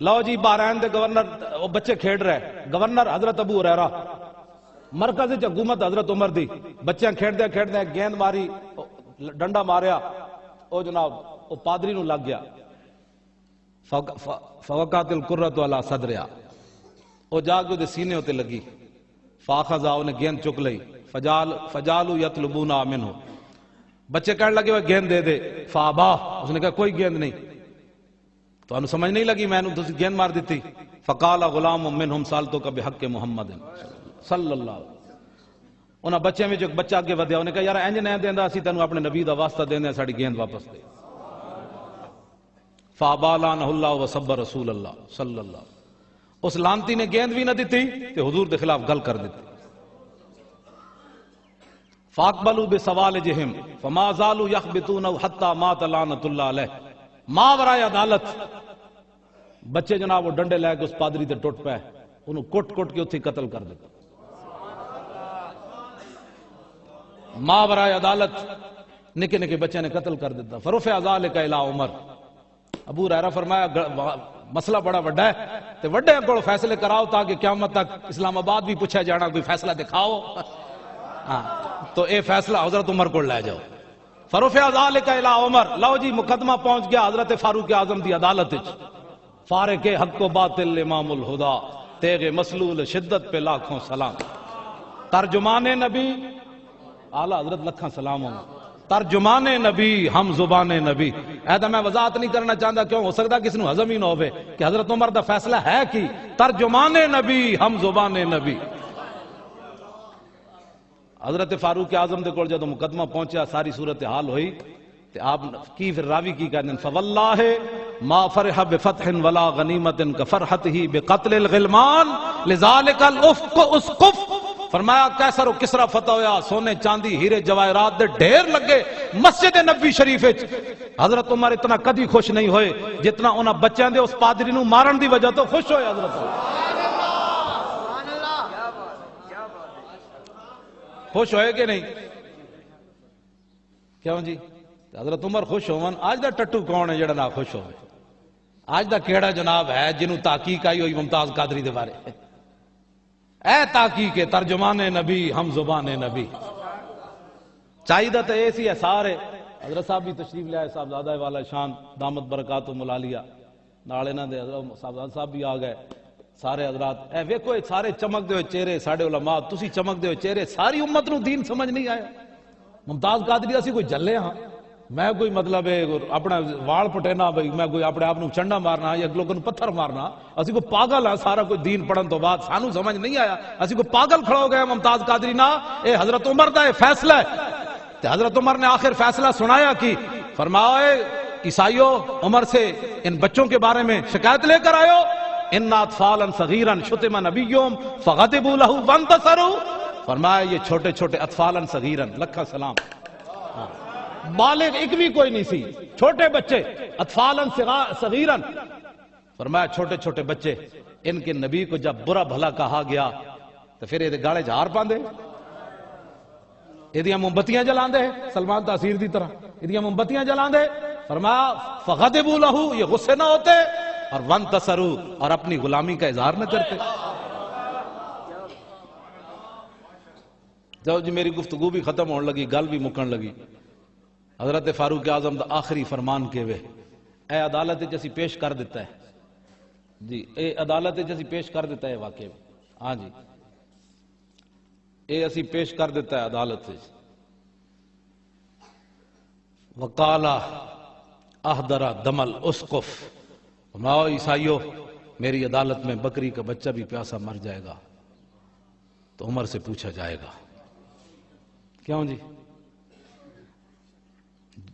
لو جی بحرین دے governor بچے کھیڈ رہے، governor حضرت ابو ہریرہ، مرکز حکومت حضرت عمر دی، بچیاں کھیڈدے کھیڈدے گیند ماری، ڈنڈا ماریا، او جناب او پادری نو لگ گیا، فوقات القرۃ علی صدریا، او جا کے دے سینے ہوتے لگی، فاخذا نے گیند چک لئی، فجالو یطلبون منہ، بچے کہنے لگے وہ گیند دے دے، فابا، اس نے کہا کوئی گیند نہیں، تو انہوں سمجھ نہیں لگی میں نے گیند مار دیتی، فقال غلام منہم سالتک بحق محمد صلی اللہ علیہ وسلم، انہاں بچے میں جو ایک بچہ آگے ودیا، انہوں نے کہا یار انج نہیں دیندا، اسی تینوں اپنے نبی دا واسطہ دیندے ساڑی گیند واپس دے، فابا لعنہ اللہ وصب رسول اللہ صلی اللہ علیہ وسلم، اس لانتی نے گیند بھی نہ دیتی کہ حضور دے خلاف گل کر دیتی، فاقبلوا بسوالجہم فما زالوا یخبطون حتی مات لعنۃ اللہ علیہ، ماورائے عدالت بچے جناب وہ ڈنڈے لے کے اس پادری تے ٹوٹ پے، انہوں کٹ کٹ کے اتھی قتل کر دیتا، ماورائے عدالت نکے نکے بچے نے قتل کر دیتا، فرفع ذلک الی عمر، ابو ہریرہ فرمایا مسئلہ بڑا وڈا ہے تے وڈے کو فیصلے کراؤ تاکہ قیامت تک اسلام آباد بھی پوچھا جانا کوئی فیصلہ دکھاؤ، تو اے فیصلہ حضرت عمر کو لے جاؤ، فرفع ذلک الی عمر، لو جی مقدمہ پہنچ گیا حضرت فاروق اعظم دی عدالت وچ، فارق حق و باطل امام الہدا، تیغ مسلول شدت پہ لاکھوں سلام، ترجمان نبی اعلیٰ حضرت لکھاں سلام ہوں، ترجمان نبی ہم زبان نبی، ایدہ میں وضاحت نہیں کرنا چاہتا، کیوں ہو سکتا کسی نے ہضم ہی نہ ہوئے کہ حضرت عمر دا فیصلہ ہے کی ترجمان نبی ہم زبان نبی، حضرت فاروق اعظم دے کول جدوں مقدمہ پہنچیا ساری صورتحال ہوئی تے آپ کی پھر راوی کی کہتے ہیں فواللہ ما فرح بفتح ولا غنیمت کفرحتہ بقتل الغلمان لذالک الافق اسقف، فرمایا کیسر و کسرا فتح ہویا، سونے چاندی ہیرے جواہرات دے ڈھیر لگے مسجد نبی شریف وچ، حضرت عمر اتنا کدی خوش نہیں ہوئے جتنا انہاں بچیاں دے اس پادری نو مارن دی وجہ تو خوش ہوئے حضرت عمر، خوش ہوئے کہ نہیں؟ کیوں جی حضرت عمر خوش ہون، آج دا ٹٹو کون ہے جڑا نہ خوش ہوئے؟ آج دا کیڑا جناب ہے جنہوں تحقیق آئی ہوئی ممتاز قادری دے بارے، اے تحقیق ترجمان نبی ہم زبان نبی، چاہیدہ تو ایسی ہے سارے، حضرت صاحب بھی تشریف لے آئے، صاحبزادہ والا شان دامت برکاتہم العالیہ، نالے نہ دے حضرت صاحبزادہ صاحب بھی آ گئے، سارے حضرات اے ویکھو سارے چمک دے ہوئے چہرے، ساڑے علماء تسی چمک دے ہوئے چہرے، ساری امت نو دین سمجھ نہیں آیا، ممتاز قادری اسی کوئی جلے ہاں، میں کوئی مطلب اپنا وال پٹینا بھئی میں کوئی اپنے آپ چنڈا مارنا یا لوگوں پتھر مارنا، اسی کو پاگل ہاں، سارا کوئی دین پڑھن تو بعد سانو سمجھ نہیں آیا، اسی کو پاگل کھڑا ہو گیا ممتاز قادری نا، اے حضرت عمر دا اے فیصلہ ہے، تے حضرت عمر نے آخر فیصلہ سنایا کی، فرمایا عیسائیوں عمر سے ان بچوں کے بارے میں شکایت لے کر آئے، ان اطفالا صغیرا شتم نبیہم فغضبوا لہ وانتصروا، فرمایا یہ چھوٹے چھوٹے اطفالا صغیرا، لکھا سلام، بالغ ایک بھی کوئی نہیں سی، چھوٹے بچے اطفالا صغیرا، فرمایا چھوٹے چھوٹے بچے، ان کے نبی کو جب برا بھلا کہا گیا تو پھر یہ گاڑے جھار پاندے، یہ موم بتیاں جلان دے، سلمان تاثیر دی طرح یہ موم بتیاں جلان دے، فرمایا فغضبوا لہ، یہ غصے نہ ہوتے، اور وانتصروا، اور اپنی غلامی کا اظہار نہ کرتے۔ جب جی میری گفتگو بھی ختم ہونے لگی، گل بھی مکن لگی، حضرت فاروق اعظم دا آخری فرمان کے وے، اے عدالت جیسی پیش کر دیتا ہے، جی اے عدالت جیسی پیش کر دیتا ہے واقعی، ہاں جی اے اسی پیش کر دیتا ہے عدالت سے، وقالا احضر دم الاسقف، فرماؤ عیسائیو میری عدالت میں بکری کا بچہ بھی پیاسا مر جائے گا تو عمر سے پوچھا جائے گا، کیوں جی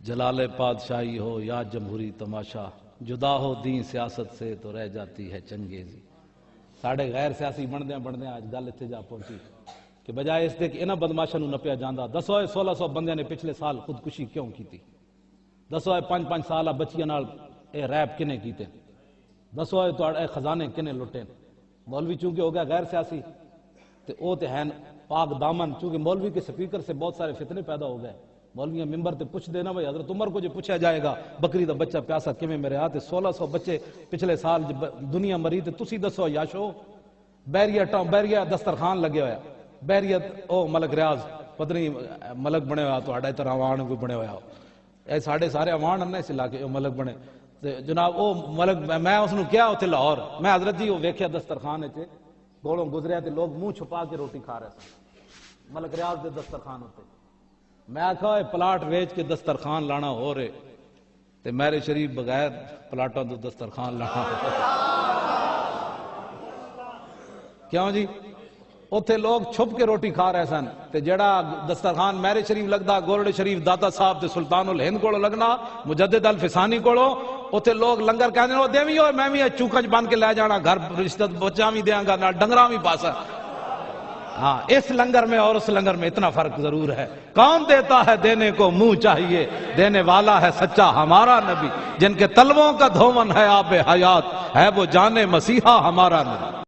جلال بادشاہی ہو یا جمہوری تماشا، جدا ہو دین سیاست سے تو رہ جاتی ہے چنگیزی، ساڑھے غیر سیاسی بندے آج گل اتنے جا پہنچی کہ بجائے اس دے کہ انہاں بدماشاں نو نپیا جاندا، دسو 1600 بندیاں نے پچھلے سال خودکشی کیوں کی تھی، دسو 5 سالہ بچیاں نال اے ریپ کنے کیتے، دسو اے خزانے کنے لٹے، مولوی چونکہ ہو گیا غیر سیاسی تے او تے ہیں پاک دامن، چونکہ مولوی کے سپیکر سے بہت سارے فتنے پیدا ہو گئے، مولویاں ممبر تے پوچھ دینا بھائی حضرت عمر کو جو پوچھا جائے گا بکری دا بچہ پیاسا کیویں میرے ہاتھ 1600 بچے پچھلے سال دنیا مری تے تسی دسو یاشو بیریا دسترخوان لگے ہویا بیریا او ملک ریاض پتہ نہیں ملک بنے ہوا تو طرح عوان کوئی بنے ہوا اے ساڑھے سارے عوان نے اس علاقے ملک بنے جناب او ملک میں اس نے کیا ہوتے لاہور میں حضرت جی وہ ویکھیا دسترخوان تے گولوں گزریا تے لوگ منہ چھپا کے روٹی کھا رہے سن ملک ریاض دے دسترخوان ہوتے میں آکھا پلاٹ ویچ کے دسترخوان لانا ہو رہے تے میرے شریف بغیر پلاٹوں تو دسترخوان لانا ہو کیوں جی اوتھے لوگ چھپ کے روٹی کھا رہے سن تے جڑا دسترخوان میرے شریف لگدا گولڑے شریف داتا صاحب تے سلطان الہند کولو لگنا مجدد الفسانی کولو اوتھے لوگ لنگر کہندے او دیوی ہوئے میں بھی چوکج بن کے لے جانا گھر رشتہ بچا بھی دیاں گا نال ڈنگراں بھی پاسا ہاں اس لنگر میں اور اس لنگر میں اتنا فرق ضرور ہے کون دیتا ہے دینے کو منہ چاہیے دینے والا ہے سچا ہمارا نبی جن کے تلووں کا دھومن ہے آب حیات ہے وہ جانے مسیحا ہمارا نبی